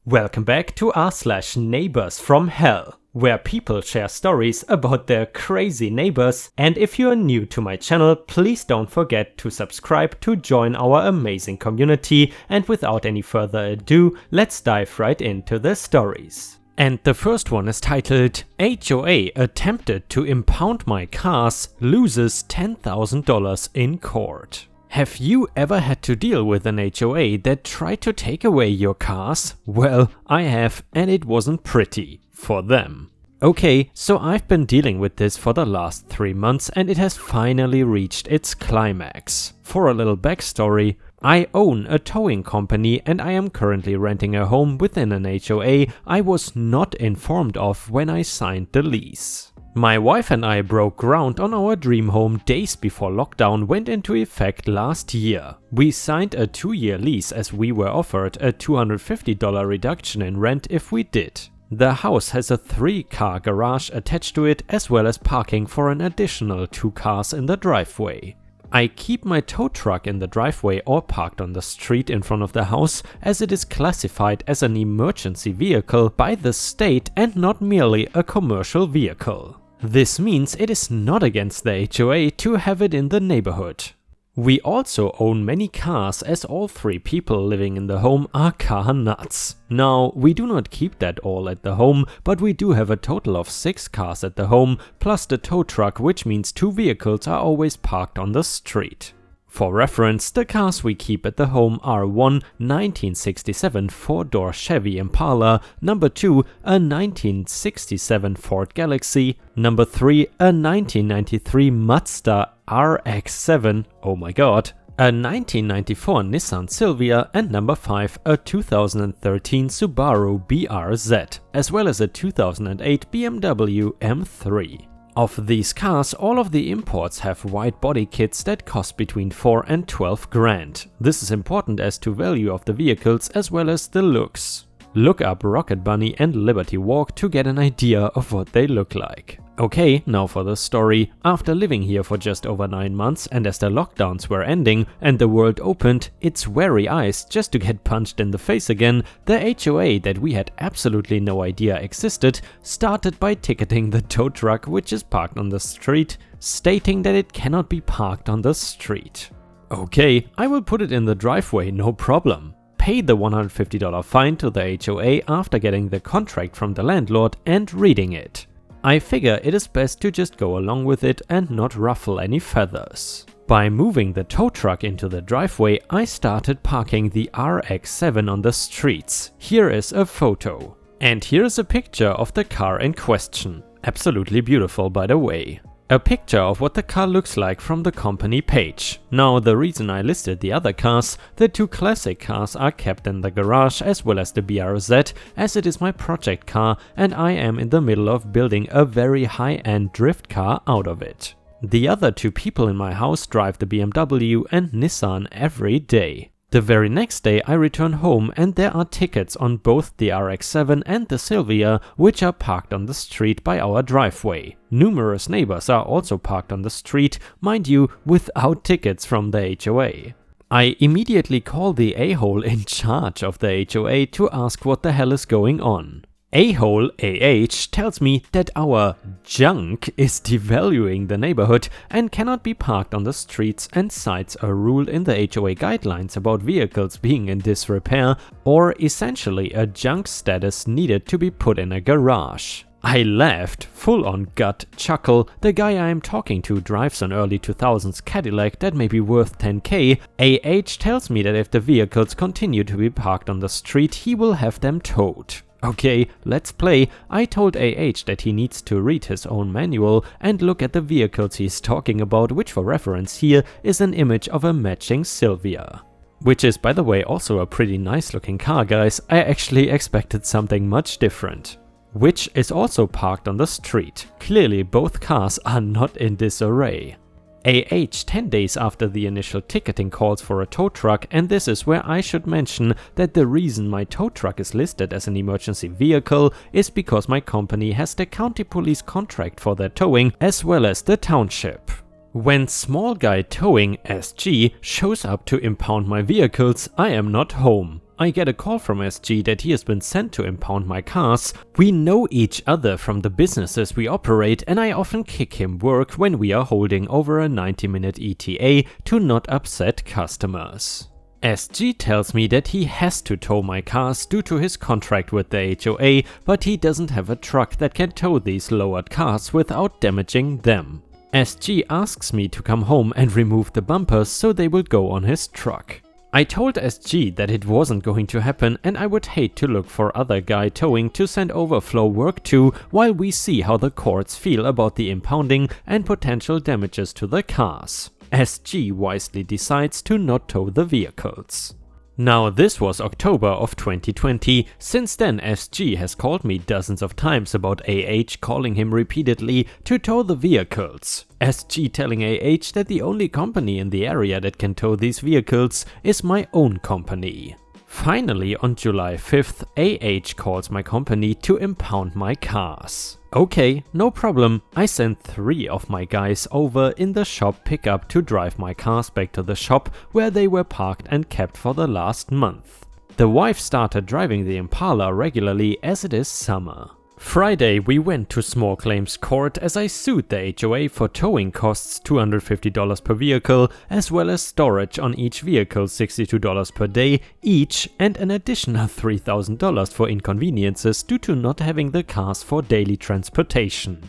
Welcome back to r/NeighborsFromH, where people share stories about their crazy neighbors, and if you're new to my channel, please don't forget to subscribe to join our amazing community, and without any further ado, let's dive right into the stories. And the first one is titled, HOA attempted to impound my cars, loses $10,000 in court. Have you ever had to deal with an HOA that tried to take away your cars? Well, I have, and it wasn't pretty. For them. Okay, so I've been dealing with this for the last 3 months and it has finally reached its climax. For a little backstory, I own a towing company and I am currently renting a home within an HOA I was not informed of when I signed the lease. My wife and I broke ground on our dream home days before lockdown went into effect last year. We signed a 2-year lease as we were offered a $250 reduction in rent if we did. The house has a 3-car garage attached to it as well as parking for an additional 2 cars in the driveway. I keep my tow truck in the driveway or parked on the street in front of the house as it is classified as an emergency vehicle by the state and not merely a commercial vehicle. This means it is not against the HOA to have it in the neighborhood. We also own many cars as all 3 people living in the home are car nuts. Now, we do not keep that all at the home, but we do have a total of 6 cars at the home, plus the tow truck, which means 2 vehicles are always parked on the street. For reference, the cars we keep at the home are 1 1967 4-door Chevy Impala, number 2 a 1967 Ford Galaxy, number 3 a 1993 Mazda RX-7, oh my god, a 1994 Nissan Silvia, and number 5 a 2013 Subaru BRZ, as well as a 2008 BMW M3. Of these cars, all of the imports have wide body kits that cost between 4 and 12 grand. This is important as to value of the vehicles as well as the looks. Look up Rocket Bunny and Liberty Walk to get an idea of what they look like. Okay, now for the story. After living here for just over 9 months and as the lockdowns were ending and the world opened its wary eyes just to get punched in the face again, the HOA that we had absolutely no idea existed started by ticketing the tow truck which is parked on the street, stating that it cannot be parked on the street. Okay, I will put it in the driveway, no problem. Pay the $150 fine to the HOA after getting the contract from the landlord and reading it. I figure it is best to just go along with it and not ruffle any feathers. By moving the tow truck into the driveway, I started parking the RX-7 on the streets. Here is a photo. And here is a picture of the car in question. Absolutely beautiful, by the way. A picture of what the car looks like from the company page. Now, the reason I listed the other cars, the 2 classic cars are kept in the garage as well as the BRZ, as it is my project car and I am in the middle of building a very high-end drift car out of it. The other 2 people in my house drive the BMW and Nissan every day. The very next day I return home and there are tickets on both the RX-7 and the Silvia, which are parked on the street by our driveway. Numerous neighbors are also parked on the street, mind you, without tickets from the HOA. I immediately call the a-hole in charge of the HOA to ask what the hell is going on. A-hole AH tells me that our junk is devaluing the neighborhood and cannot be parked on the streets and cites a rule in the HOA guidelines about vehicles being in disrepair or essentially a junk status needed to be put in a garage. I laughed, full on gut chuckle. The guy I am talking to drives an early 2000s Cadillac that may be worth 10k. AH tells me that if the vehicles continue to be parked on the street, he will have them towed. Okay, let's play. I told AH that he needs to read his own manual and look at the vehicles he's talking about, which for reference here is an image of a matching Silvia. Which is, by the way, also a pretty nice looking car, guys. I actually expected something much different. Which is also parked on the street. Clearly both cars are not in disarray. AH 10 days after the initial ticketing calls for a tow truck, and this is where I should mention that the reason my tow truck is listed as an emergency vehicle is because my company has the county police contract for their towing as well as the township. When Small Guy Towing SG shows up to impound my vehicles, I am not home. I get a call from SG that he has been sent to impound my cars. We know each other from the businesses we operate, and I often kick him work when we are holding over a 90-minute ETA to not upset customers. SG tells me that he has to tow my cars due to his contract with the HOA, but he doesn't have a truck that can tow these lowered cars without damaging them. SG asks me to come home and remove the bumpers so they will go on his truck. I told SG that it wasn't going to happen and I would hate to look for other guy towing to send overflow work to while we see how the courts feel about the impounding and potential damages to the cars. SG wisely decides to not tow the vehicles. Now this was October of 2020, since then SG has called me dozens of times about AH calling him repeatedly to tow the vehicles. SG telling AH that the only company in the area that can tow these vehicles is my own company. Finally, on July 5th, AH calls my company to impound my cars. Okay, no problem. I sent 3 of my guys over in the shop pickup to drive my cars back to the shop where they were parked and kept for the last month. The wife started driving the Impala regularly as it is summer. Friday we went to small claims court as I sued the HOA for towing costs $250 per vehicle, as well as storage on each vehicle $62 per day each, and an additional $3,000 for inconveniences due to not having the cars for daily transportation.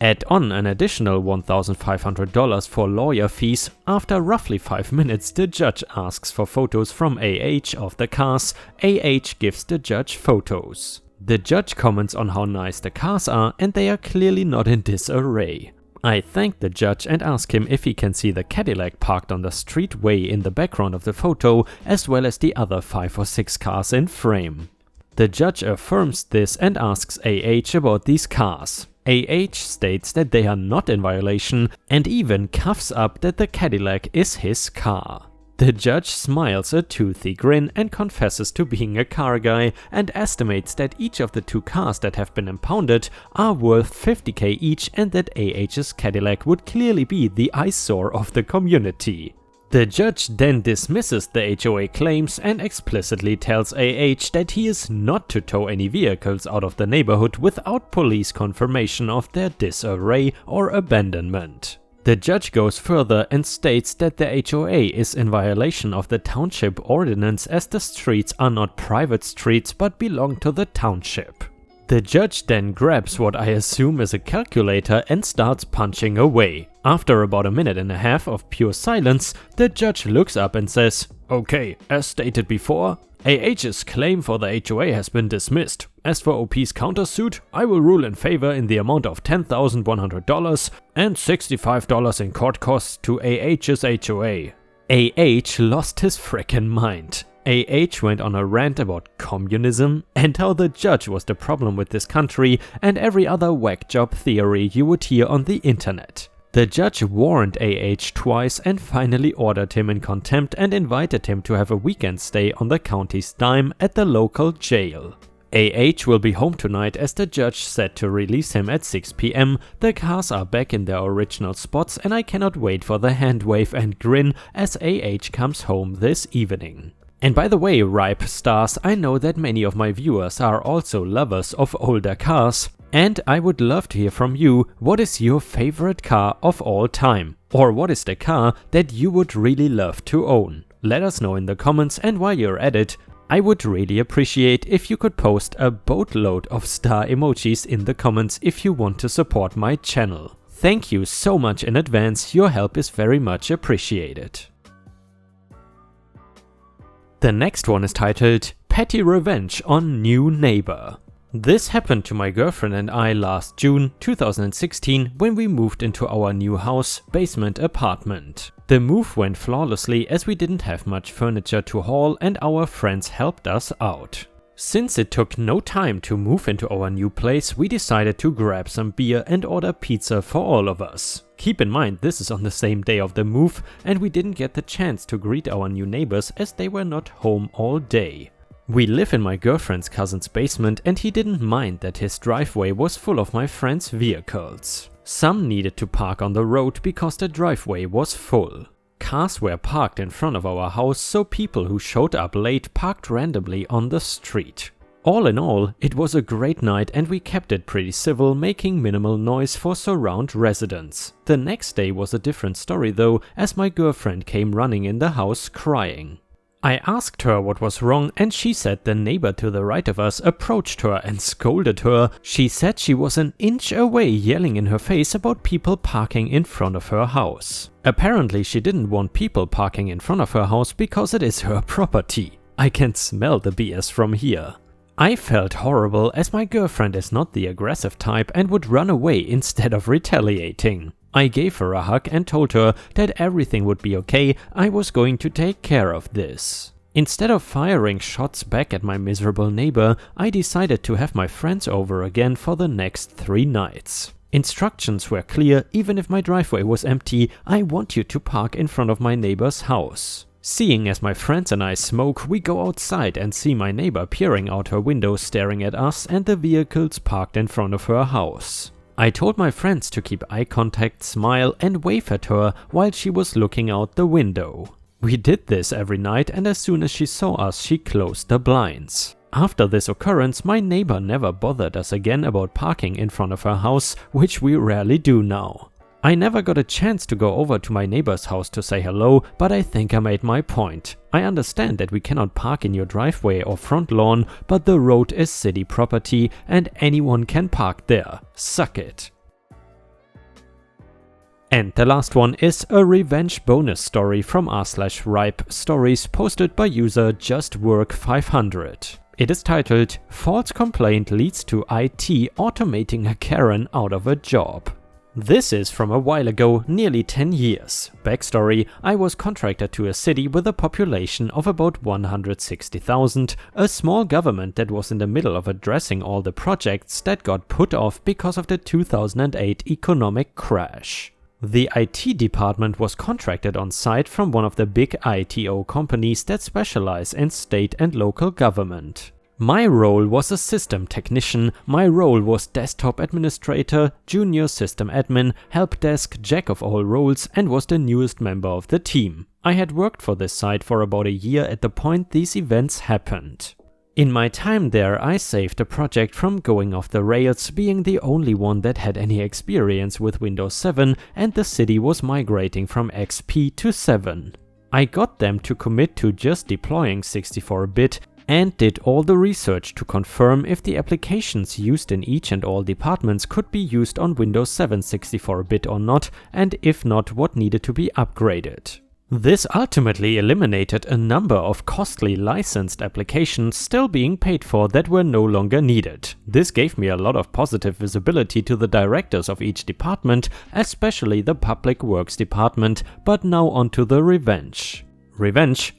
Add on an additional $1,500 for lawyer fees. After roughly 5 minutes the judge asks for photos from AH of the cars. AH gives the judge photos. The judge comments on how nice the cars are and they are clearly not in disarray. I thank the judge and ask him if he can see the Cadillac parked on the street way in the background of the photo, as well as the other 5 or 6 cars in frame. The judge affirms this and asks AH about these cars. AH states that they are not in violation and even cuffs up that the Cadillac is his car. The judge smiles a toothy grin and confesses to being a car guy and estimates that each of the 2 cars that have been impounded are worth $50,000 each and that AH's Cadillac would clearly be the eyesore of the community. The judge then dismisses the HOA claims and explicitly tells AH that he is not to tow any vehicles out of the neighborhood without police confirmation of their disarray or abandonment. The judge goes further and states that the HOA is in violation of the township ordinance as the streets are not private streets but belong to the township. The judge then grabs what I assume is a calculator and starts punching away. After about a minute and a half of pure silence, the judge looks up and says, "Okay, as stated before, AH's claim for the HOA has been dismissed. As for OP's countersuit, I will rule in favor in the amount of $10,100 and $65 in court costs to AH's HOA." AH lost his frickin' mind. AH went on a rant about communism and how the judge was the problem with this country and every other whack job theory you would hear on the internet. The judge warned AH twice and finally ordered him in contempt and invited him to have a weekend stay on the county's dime at the local jail. AH will be home tonight as the judge said to release him at 6 PM. The cars are back in their original spots and I cannot wait for the hand wave and grin as AH comes home this evening. And by the way, Ripe Stars, I know that many of my viewers are also lovers of older cars, and I would love to hear from you. What is your favorite car of all time? Or what is the car that you would really love to own? Let us know in the comments, and while you're at it, I would really appreciate if you could post a boatload of star emojis in the comments if you want to support my channel. Thank you so much in advance, your help is very much appreciated. The next one is titled Petty Revenge on New Neighbor. This happened to my girlfriend and I last June 2016 when we moved into our new house basement apartment. The move went flawlessly as we didn't have much furniture to haul and our friends helped us out. Since it took no time to move into our new place, we decided to grab some beer and order pizza for all of us. Keep in mind this is on the same day of the move and we didn't get the chance to greet our new neighbors as they were not home all day. We live in my girlfriend's cousin's basement and he didn't mind that his driveway was full of my friend's vehicles. Some needed to park on the road because the driveway was full. cars were parked in front of our house, so people who showed up late parked randomly on the street. All in all, it was a great night and we kept it pretty civil, making minimal noise for surround residents. The next day was a different story though, as my girlfriend came running in the house crying. I asked her what was wrong and she said the neighbor to the right of us approached her and scolded her. She said she was an inch away yelling in her face about people parking in front of her house. Apparently she didn't want people parking in front of her house because it is her property. I can smell the BS from here. I felt horrible as my girlfriend is not the aggressive type and would run away instead of retaliating. I gave her a hug and told her that everything would be okay, I was going to take care of this. Instead of firing shots back at my miserable neighbor, I decided to have my friends over again for the next 3 nights. Instructions were clear: even if my driveway was empty, I want you to park in front of my neighbor's house. Seeing as my friends and I smoke, we go outside and see my neighbor peering out her window staring at us and the vehicles parked in front of her house. I told my friends to keep eye contact, smile and wave at her while she was looking out the window. We did this every night and as soon as she saw us she closed the blinds. After this occurrence, my neighbor never bothered us again about parking in front of her house, which we rarely do now. I never got a chance to go over to my neighbor's house to say hello, but I think I made my point. I understand that we cannot park in your driveway or front lawn, but the road is city property and anyone can park there. Suck it. And the last one is a revenge bonus story from r/ripe stories posted by user justwork500. It is titled "False Complaint Leads to IT Automating a Karen Out of a Job." This is from a while ago, nearly 10 years. Backstory: I was contracted to a city with a population of about 160,000, a small government that was in the middle of addressing all the projects that got put off because of the 2008 economic crash. The IT department was contracted on site from one of the big ITO companies that specialize in state and local government. My role was a system technician. My role was desktop administrator, junior system admin, help desk, jack of all roles, and was the newest member of the team. I had worked for this site for about a year at the point these events happened. In my time there, I saved the project from going off the rails, being the only one that had any experience with Windows 7, and the city was migrating from XP to 7. I got them to commit to just deploying 64-bit, and did all the research to confirm if the applications used in each and all departments could be used on Windows 7 64-bit or not, and if not, what needed to be upgraded. This ultimately eliminated a number of costly licensed applications still being paid for that were no longer needed. This gave me a lot of positive visibility to the directors of each department, especially the Public Works department, but now onto the revenge.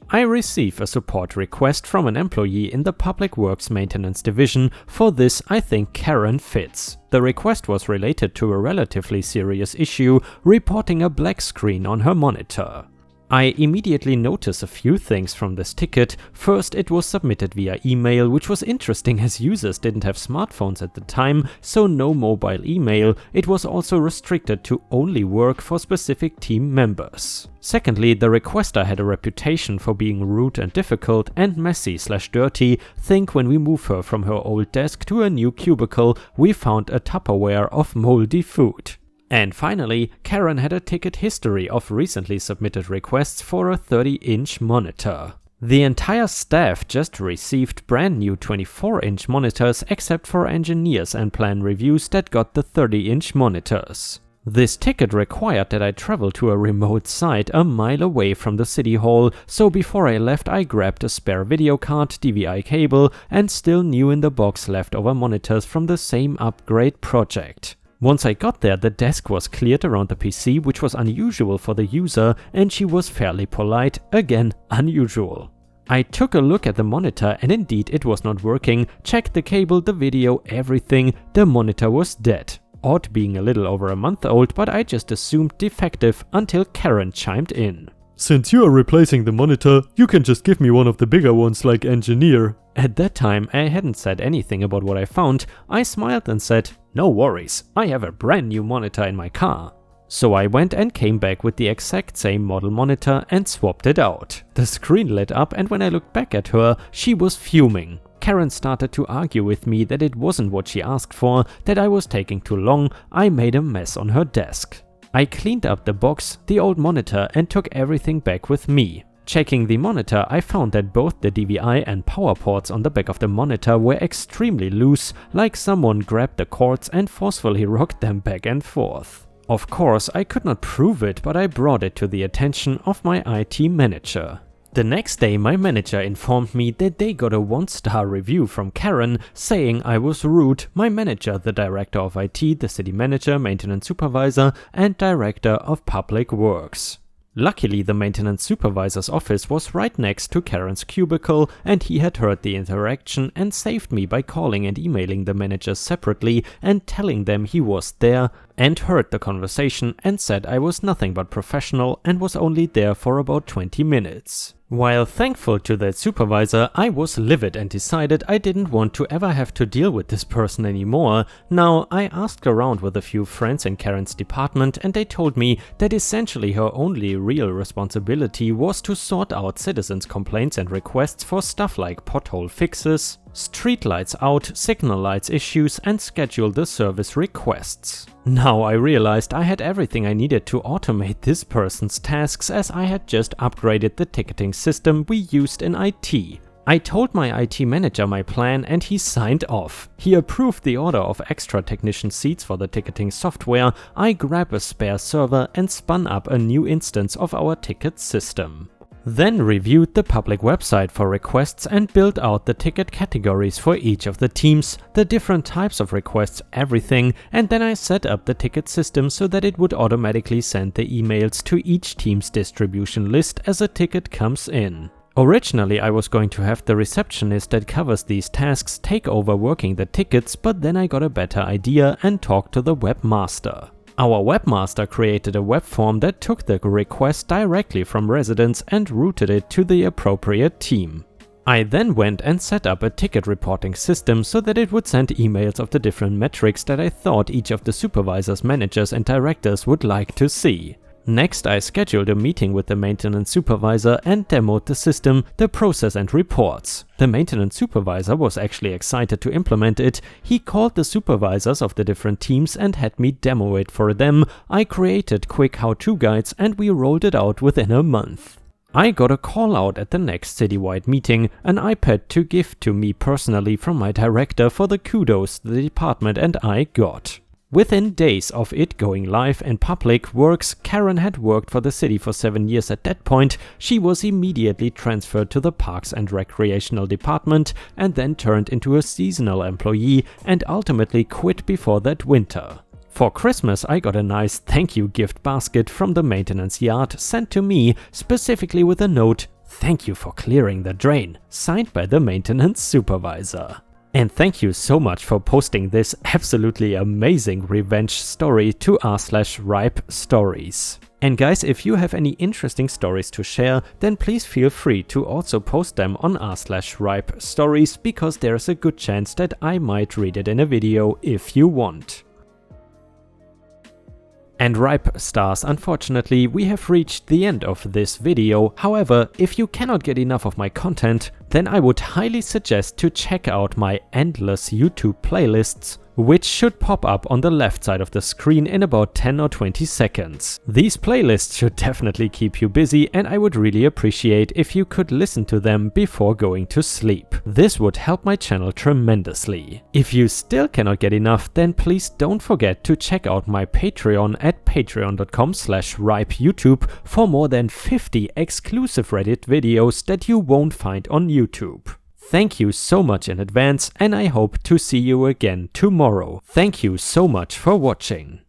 I receive a support request from an employee in the Public Works Maintenance Division. For this, I think Karen fits. The request was related to a relatively serious issue, reporting a black screen on her monitor. I immediately notice a few things from this ticket. First, it was submitted via email, which was interesting as users didn't have smartphones at the time, so no mobile email. It was also restricted to only work for specific team members. Secondly, the requester had a reputation for being rude and difficult and messy/dirty. Think when we moved her from her old desk to a new cubicle, we found a Tupperware of moldy food. And finally, Karen had a ticket history of recently submitted requests for a 30-inch monitor. The entire staff just received brand new 24-inch monitors except for engineers and plan reviews that got the 30-inch monitors. This ticket required that I travel to a remote site a mile away from the city hall, so before I left I grabbed a spare video card, DVI cable, and still new in the box leftover monitors from the same upgrade project. Once I got there, the desk was cleared around the PC, which was unusual for the user, and she was fairly polite, again unusual. I took a look at the monitor and indeed it was not working, checked the cable, the video, everything, the monitor was dead. Odd being a little over a month old, but I just assumed defective until Karen chimed in. "Since you are replacing the monitor, you can just give me one of the bigger ones like engineer." At that time I hadn't said anything about what I found. I smiled and said, "No worries, I have a brand new monitor in my car." So I went and came back with the exact same model monitor and swapped it out. The screen lit up, and when I looked back at her, she was fuming. Karen started to argue with me that it wasn't what she asked for, that I was taking too long. I made a mess on her desk. I cleaned up the box, the old monitor, and took everything back with me. Checking the monitor, I found that both the DVI and power ports on the back of the monitor were extremely loose, like someone grabbed the cords and forcefully rocked them back and forth. Of course, I could not prove it, but I brought it to the attention of my IT manager. The next day, my manager informed me that they got a 1-star review from Karen saying I was rude. My manager, the director of IT, the city manager, maintenance supervisor, and director of public works. Luckily, the maintenance supervisor's office was right next to Karen's cubicle, and he had heard the interaction and saved me by calling and emailing the managers separately and telling them he was there and heard the conversation and said I was nothing but professional and was only there for about 20 minutes. While thankful to that supervisor, I was livid and decided I didn't want to ever have to deal with this person anymore. Now, I asked around with a few friends in Karen's department, and they told me that essentially her only real responsibility was to sort out citizens' complaints and requests for stuff like pothole fixes, street lights out, signal lights issues, and schedule the service requests. Now I realized I had everything I needed to automate this person's tasks, as I had just upgraded the ticketing system we used in IT. I told my IT manager my plan and he signed off. He approved the order of extra technician seats for the ticketing software. I grabbed a spare server and spun up a new instance of our ticket system. Then reviewed the public website for requests and built out the ticket categories for each of the teams, the different types of requests, everything, and then I set up the ticket system so that it would automatically send the emails to each team's distribution list as a ticket comes in. Originally, I was going to have the receptionist that covers these tasks take over working the tickets, but then I got a better idea and talked to the webmaster. Our webmaster created a web form that took the request directly from residents and routed it to the appropriate team. I then went and set up a ticket reporting system so that it would send emails of the different metrics that I thought each of the supervisors, managers, and directors would like to see. Next, I scheduled a meeting with the maintenance supervisor and demoed the system, the process and reports. The maintenance supervisor was actually excited to implement it. He called the supervisors of the different teams and had me demo it for them. I created quick how-to guides and we rolled it out within a month. I got a call out at the next citywide meeting, an iPad to give to me personally from my director for the kudos the department and I got. Within days of it going live in public works, Karen had worked for the city for 7 years at that point. She was immediately transferred to the Parks and Recreational Department and then turned into a seasonal employee and ultimately quit before that winter. For Christmas, I got a nice thank you gift basket from the maintenance yard sent to me, specifically with a note, "Thank you for clearing the drain," signed by the maintenance supervisor. And thank you so much for posting this absolutely amazing revenge story to r/ripe stories. And guys, if you have any interesting stories to share, then please feel free to also post them on r/ripe stories, because there's a good chance that I might read it in a video if you want. And Ripe Stars, unfortunately, we have reached the end of this video. However, if you cannot get enough of my content, then I would highly suggest to check out my endless YouTube playlists, which should pop up on the left side of the screen in about 10 or 20 seconds. These playlists should definitely keep you busy, and I would really appreciate if you could listen to them before going to sleep. This would help my channel tremendously. If you still cannot get enough, then please don't forget to check out my Patreon at patreon.com/ripeyoutube for more than 50 exclusive Reddit videos that you won't find on YouTube. Thank you so much in advance, and I hope to see you again tomorrow. Thank you so much for watching.